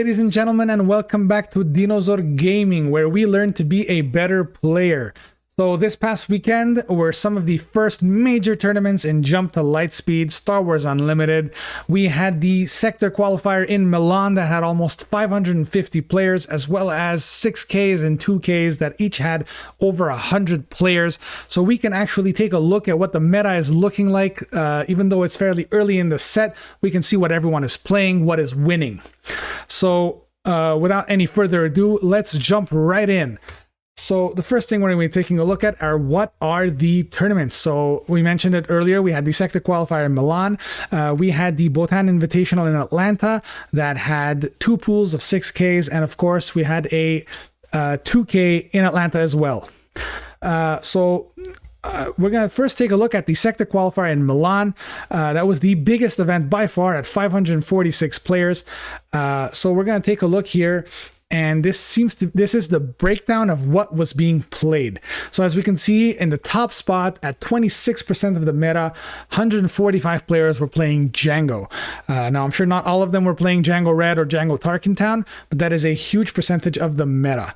ladies and gentlemen, and welcome back to Dinozor Gaming, where we learn to be a better player. So this past weekend were some of the first major tournaments in Jump to Lightspeed, Star Wars Unlimited. We had the Sector Qualifier in Milan that had almost 550 players, as well as 6Ks and 2Ks that each had over 100 players. So we can actually take a look at what the meta is looking like. Even though it's fairly early in the set, we can see what everyone is playing, what is winning. So without any further ado, let's jump right in. So the first thing we're going to be taking a look at are what are the tournaments. So we mentioned it earlier. We had the Sector Qualifier in Milan. We had the Botan Invitational in Atlanta that had 2 pools of 6Ks. And of course, we had a 2K in Atlanta as well. We're going to first take a look at the Sector Qualifier in Milan. That was the biggest event by far at 546 players. So we're going to take a look here. And this is the breakdown of what was being played. So as we can see in the top spot at 26% of the meta, 145 players were playing Django. Now I'm sure not all of them were playing Django Red or Django Tarkentown, but that is a huge percentage of the meta.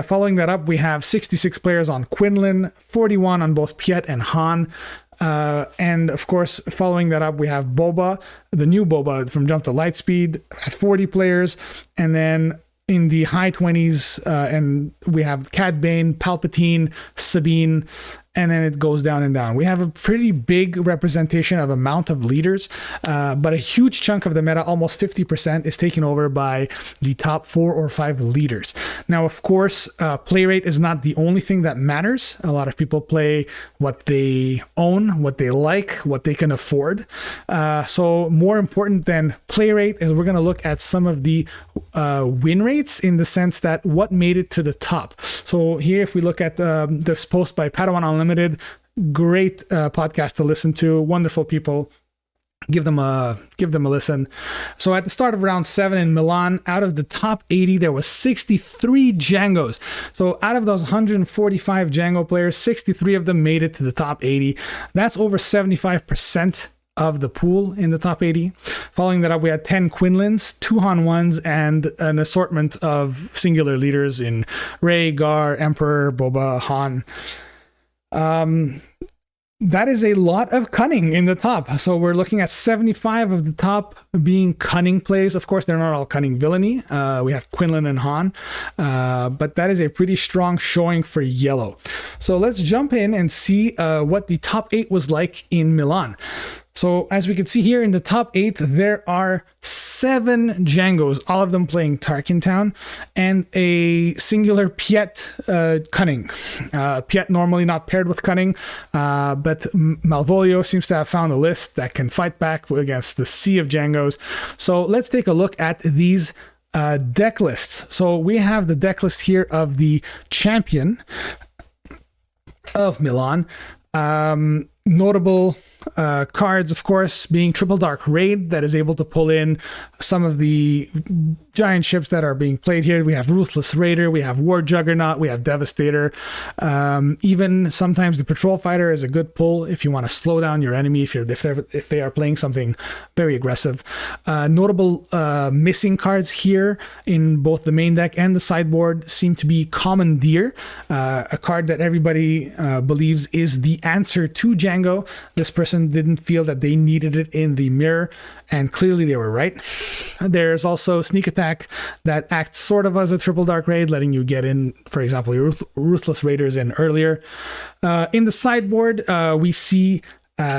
Following that up, we have 66 players on Quinlan, 41 on both Piet and Han. And of course, following that up, we have Boba, the new Boba from Jump to Lightspeed at 40 players. And then in the high 20s, and we have Cad Bane, Palpatine, Sabine, and then it goes down and down. We have a pretty big representation of amount of leaders, but a huge chunk of the meta, almost 50%, is taken over by the top 4 or 5 leaders. Now, of course, play rate is not the only thing that matters. A lot of people play what they own, what they like, what they can afford. So more important than play rate is we're going to look at some of the win rates, in the sense that what made it to the top. So here, if we look at this post by Padawan Unlimited, great podcast to listen to, wonderful people. Give them a listen. So at the start of round 7 in Milan, out of the top 80, there was 63 Djangos. So out of those 145 Django players, 63 of them made it to the top 80. That's over 75% of the pool in the top 80. Following that up, we had 10 Quinlans, 2 Han 1s, and an assortment of singular leaders in Rey, Gar, Emperor, Boba, Han. That is a lot of Cunning in the top. So we're looking at 75 of the top being Cunning plays. Of course, they're not all Cunning villainy. We have Quinlan and Han, but that is a pretty strong showing for yellow. So let's jump in and see what the top 8 was like in Milan. So as we can see here in the top 8, there are 7 Djangos, all of them playing Tarkentown, and a singular Piet Cunning. Piet normally not paired with Cunning, but Malvolio seems to have found a list that can fight back against the sea of Djangos. So let's take a look at these deck lists. So we have the deck list here of the champion of Milan. Notable cards, of course, being Triple Dark Raid, that is able to pull in some of the giant ships that are being played here. We have Ruthless Raider, we have War Juggernaut, we have Devastator. Even sometimes the Patrol Fighter is a good pull if you want to slow down your enemy if they are playing something very aggressive. Notable missing cards here in both the main deck and the sideboard seem to be Commandeer, a card that everybody believes is the answer to Django. This person didn't feel that they needed it in the mirror, and clearly they were right. There's also Sneak Attack that acts sort of as a Triple Dark Raid, letting you get in, for example, your Ruthless Raiders in earlier. In the sideboard, we see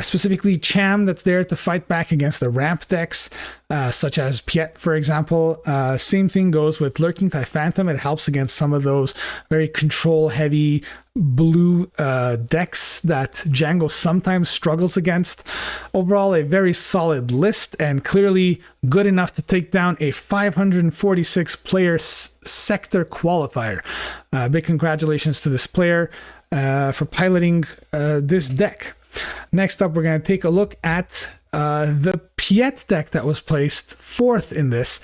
specifically Cham that's there to fight back against the ramp decks, such as Piet, for example. Same thing goes with Lurking TIE Phantom. It helps against some of those very control-heavy blue decks that Django sometimes struggles against. Overall, a very solid list, and clearly good enough to take down a 546-player Sector Qualifier. Big congratulations to this player for piloting this deck. Next up, we're going to take a look at the Piet deck that was placed 4th in this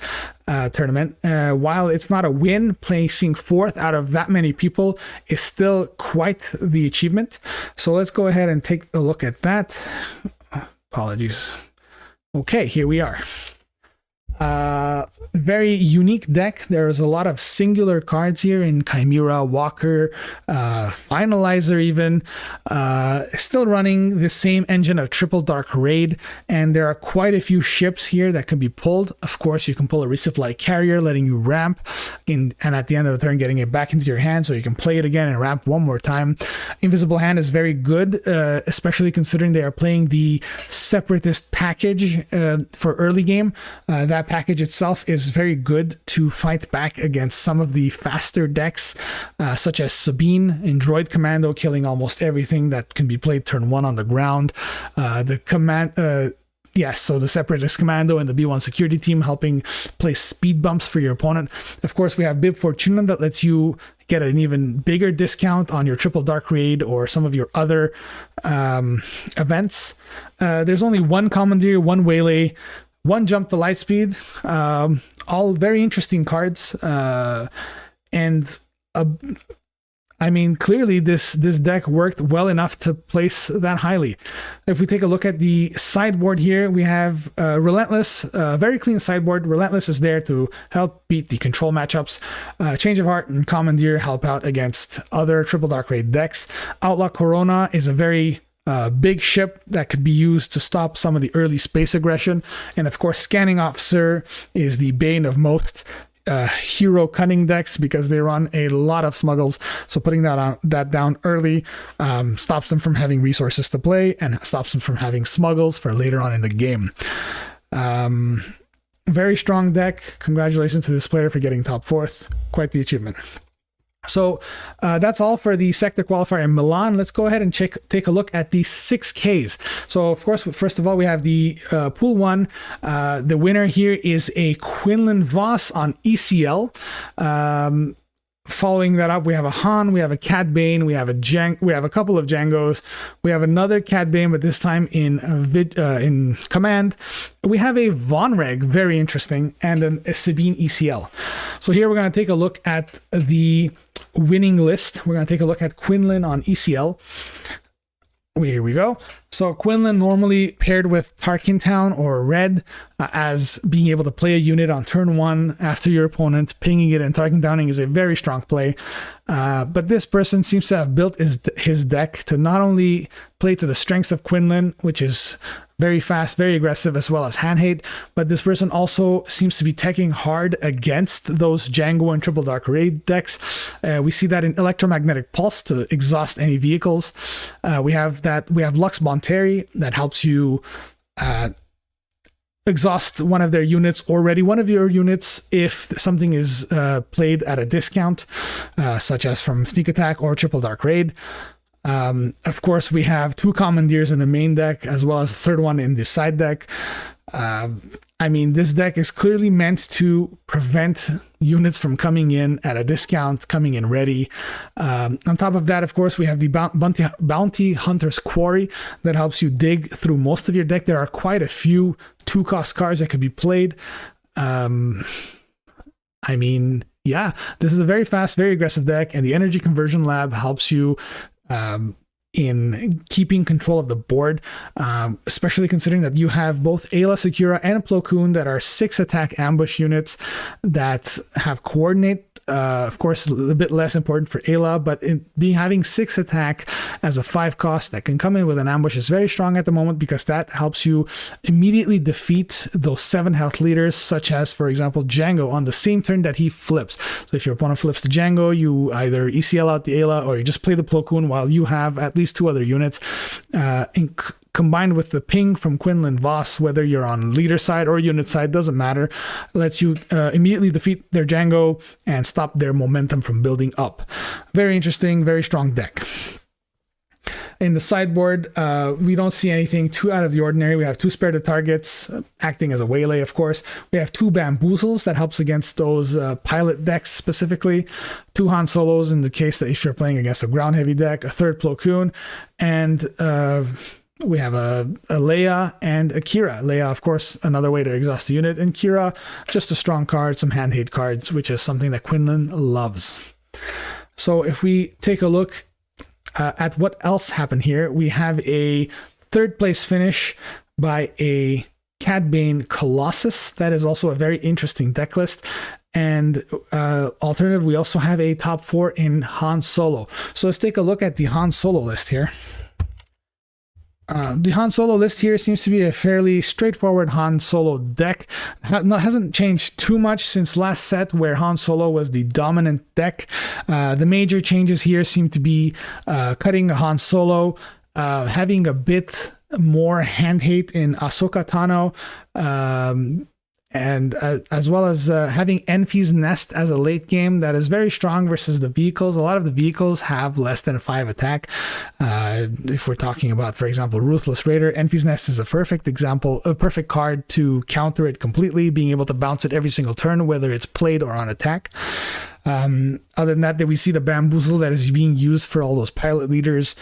tournament. While it's not a win, placing 4th out of that many people is still quite the achievement. So let's go ahead and take a look at that. Apologies. Okay, here we are. Very unique deck. There's a lot of singular cards here in Chimera, Walker, Finalizer even. Still running the same engine of Triple Dark Raid, and there are quite a few ships here that can be pulled. Of course, you can pull a resupply carrier, letting you ramp, and at the end of the turn, getting it back into your hand so you can play it again and ramp one more time. Invisible Hand is very good, especially considering they are playing the Separatist package for early game. That package itself is very good to fight back against some of the faster decks, such as Sabine in Droid Commando, killing almost everything that can be played turn 1 on the ground. Yes, so the Separatist Commando and the B1 security team helping place speed bumps for your opponent. Of course, we have Bib Fortuna that lets you get an even bigger discount on your Triple Dark Raid or some of your other events. There's only one Commandeer, one Waylay, one Jump to Lightspeed. All very interesting cards. I mean, clearly this deck worked well enough to place that highly. If we take a look at the sideboard here, we have Relentless, very clean sideboard. Relentless is there to help beat the control matchups. Change of Heart and Commandeer help out against other Triple Dark Raid decks. Outlaw Corona is a very big ship that could be used to stop some of the early space aggression. And of course, Scanning Officer is the bane of most hero Cunning decks because they run a lot of smuggles, so putting that down early stops them from having resources to play and stops them from having smuggles for later on in the game. Very strong deck. Congratulations to this player for getting top 4th. Quite the achievement. So that's all for the sector qualifier in Milan. Let's go ahead and take a look at the 6Ks. So of course, first of all, we have the pool 1. The winner here is a Quinlan Voss on ECL. Following that up, we have a Han, we have a Cad Bane, we have a couple of Djangos, we have another Cad Bane, but this time in command. We have a Von Reg, very interesting, and a Sabine ECL. So here we're going to take a look at the winning list. We're going to take a look at Quinlan on ECL. Here we go. So Quinlan normally paired with Tarkin Town or Red as being able to play a unit on turn 1 after your opponent, pinging it, and Tarkin Towning is a very strong play. But this person seems to have built his deck to not only play to the strengths of Quinlan, which is very fast, very aggressive, as well as hand hate, but this person also seems to be teching hard against those Django and Triple Dark Raid decks. We see that in Electromagnetic Pulse to exhaust any vehicles. We have Lux Bonteri that helps you exhaust one of their units, already one of your units, if something is played at a discount, such as from Sneak Attack or Triple Dark Raid. Of course, we have 2 Commandeers in the main deck, as well as a third one in the side deck. I mean, this deck is clearly meant to prevent units from coming in at a discount, coming in ready. On top of that, of course, we have the Bounty Hunter's Quarry that helps you dig through most of your deck. There are quite a few 2-cost cards that could be played. I mean, yeah, this is a very fast, very aggressive deck, and the Energy Conversion Lab helps you in keeping control of the board, especially considering that you have both Ayla Secura and Plo Koon that are 6-attack ambush units that have coordinate. Of course, a bit less important for Ayla, but having 6-attack as a 5-cost that can come in with an ambush is very strong at the moment, because that helps you immediately defeat those 7-health leaders, such as, for example, Django on the same turn that he flips. So if your opponent flips the Django, you either ECL out the Ayla or you just play the Plo Koon while you have at least 2 other units. Combined with the ping from Quinlan Voss, whether you're on leader side or unit side, doesn't matter, lets you immediately defeat their Django and stop their momentum from building up. Very interesting, very strong deck. In the sideboard, we don't see anything too out of the ordinary. We have 2 Spare the Targets, acting as a Waylay, of course. We have 2 Bamboozles that helps against those pilot decks specifically. 2 Han Solos in the case that if you're playing against a ground heavy deck. A 3rd Plo Koon, and we have a Leia and a Kira. Leia, of course, another way to exhaust the unit, and Kira, just a strong card, some hand hate cards, which is something that Quinlan loves. So if we take a look at what else happened here, we have a 3rd place finish by a Cad Bane Colossus. That is also a very interesting deck list. And alternative, we also have a top 4 in Han Solo. So let's take a look at the Han Solo list here. The Han Solo list here seems to be a fairly straightforward Han Solo deck. Hasn't changed too much since last set, where Han Solo was the dominant deck. The major changes here seem to be cutting Han Solo, having a bit more hand hate in Ahsoka Tano, and as well as having Enfi's Nest as a late game that is very strong versus the vehicles. A lot of the vehicles have less than 5 attack. If we're talking about, for example, Ruthless Raider, Enfi's Nest is a perfect example, a perfect card to counter it completely, being able to bounce it every single turn, whether it's played or on attack. Other than that, we see the Bamboozle that is being used for all those pilot leaders.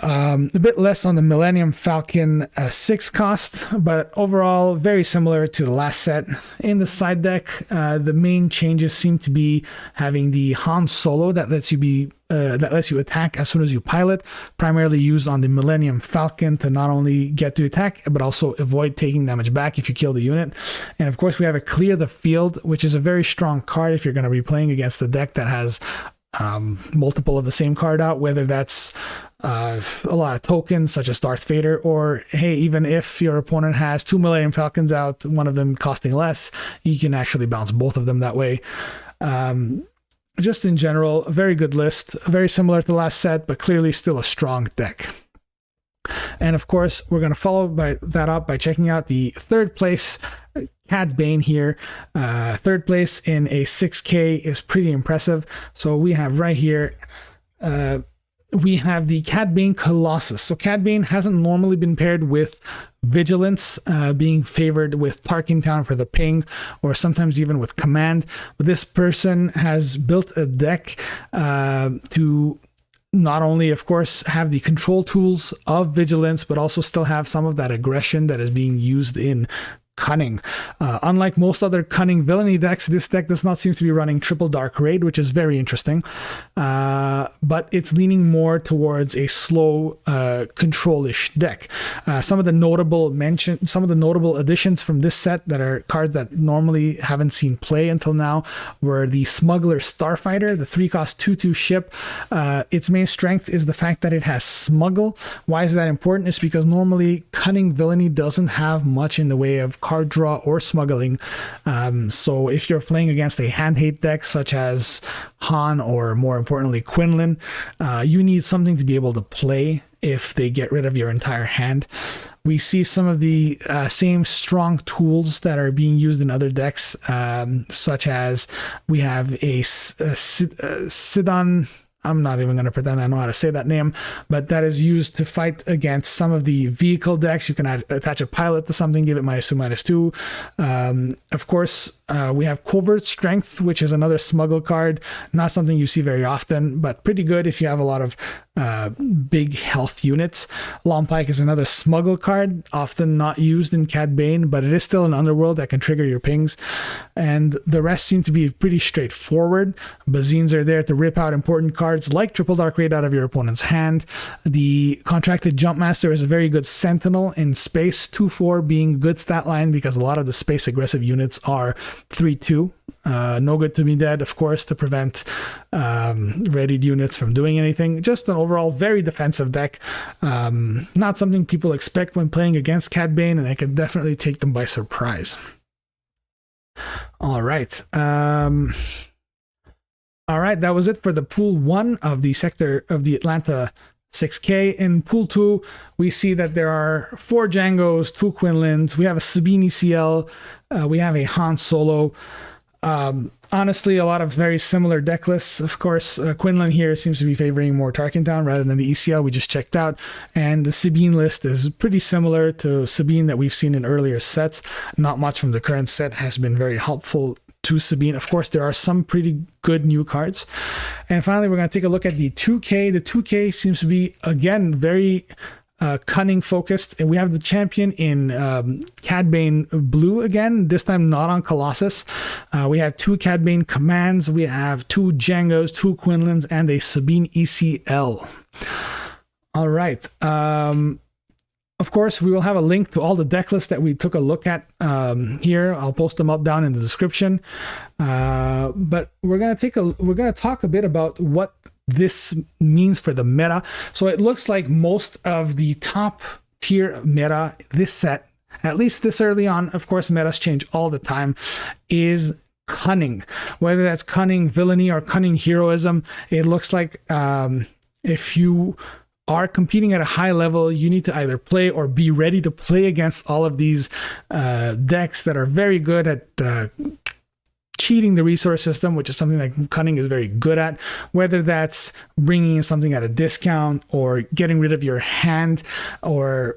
A bit less on the Millennium Falcon 6 cost, but overall very similar to the last set. In the side deck, the main changes seem to be having the Han Solo that lets you attack as soon as you pilot, primarily used on the Millennium Falcon to not only get to attack, but also avoid taking damage back if you kill the unit. And of course, we have a Clear the Field, which is a very strong card if you're going to be playing against a deck that has multiple of the same card out, whether that's a lot of tokens such as Darth Vader, or hey, even if your opponent has 2 Millennium Falcons out, one of them costing less, you can actually bounce both of them that way. Just in general, a very good list, very similar to the last set, but clearly still a strong deck. And of course, we're going to follow that up by checking out the third place Cad Bane here. Third place in a 6K is pretty impressive. So we have right here, we have the Cad Bane Colossus. So Cad Bane hasn't normally been paired with Vigilance, being favored with Tarkin Town for the ping, or sometimes even with Command. But this person has built a deck to not only, of course, have the control tools of Vigilance, but also still have some of that aggression that is being used in Cunning. Unlike most other Cunning villainy decks, this deck does not seem to be running Triple Dark Raid, which is very interesting. But it's leaning more towards a slow control-ish deck. Some of the notable additions from this set that are cards that normally haven't seen play until now were the Smuggler Starfighter, the 3-cost 2/2 ship. Its main strength is the fact that it has Smuggle. Why is that important? It's because normally Cunning villainy doesn't have much in the way of card draw or smuggling. So if you're playing against a hand hate deck such as Han, or more importantly Quinlan, you need something to be able to play if they get rid of your entire hand. We see some of the same strong tools that are being used in other decks, such as we have a Sidon. I'm not even going to pretend I know how to say that name, but that is used to fight against some of the vehicle decks. You can attach a pilot to something, give it -2/-2. Of course, we have Covert Strength, which is another smuggle card. Not something you see very often, but pretty good if you have a lot of big health units. Long Pike is another smuggle card, often not used in Cad Bane, but it is still an underworld that can trigger your pings. And the rest seem to be pretty straightforward. Bazines are there to rip out important cards like Triple Dark Raid out of your opponent's hand. The Contracted Jumpmaster is a very good sentinel in space, 2/4 being good stat line because a lot of the space aggressive units are 3/2. No good to be dead, of course, to prevent readied units from doing anything. Just an overall very defensive deck. Not something people expect when playing against Cad Bane, and it can definitely take them by surprise. All right. All right, that was it for the Pool 1 of the sector of the Atlanta 6K. In Pool 2, we see that there are 4 Django's, 2 Quinlans, we have a Sabine ECL, we have a Han Solo. Honestly, a lot of very similar deck lists. Of course, Quinlan here seems to be favoring more Tarkin Town rather than the ECL we just checked out. And the Sabine list is pretty similar to Sabine that we've seen in earlier sets. Not much from the current set has been very helpful to Sabine. Of course, there are some pretty good new cards. And finally, we're going to take a look at the 2K. The 2K seems to be, again, very Cunning focused, and we have the champion in Cad Bane Blue again, this time not on Colossus. We have 2 Cad Bane Commands, we have 2 Django's, 2 Quinlans, and a Sabine ECL. All right. Of course, we will have a link to all the deck lists that we took a look at here. I'll post them up down in the description. But we're gonna talk a bit about what this means for the meta. So it looks like most of the top tier meta this set, at least this early on, of course metas change all the time, is Cunning. Whether that's Cunning Villainy or Cunning Heroism, it looks like if you are competing at a high level, you need to either play or be ready to play against all of these decks that are very good at cheating the resource system, which is something that Cunning is very good at, whether that's bringing in something at a discount or getting rid of your hand or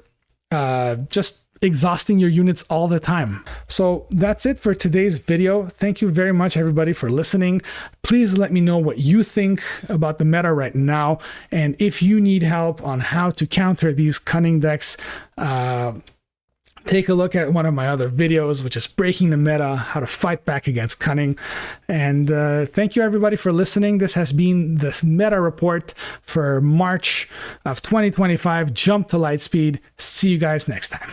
just exhausting your units all the time. So that's it for today's video. Thank you very much everybody for listening. Please let me know what you think about the meta right now, and if you need help on how to counter these Cunning decks, take a look at one of my other videos, which is Breaking the Meta, how to fight back against Cunning. And thank you everybody for listening. This has been this meta report for March of 2025. Jump to Lightspeed. See you guys next time.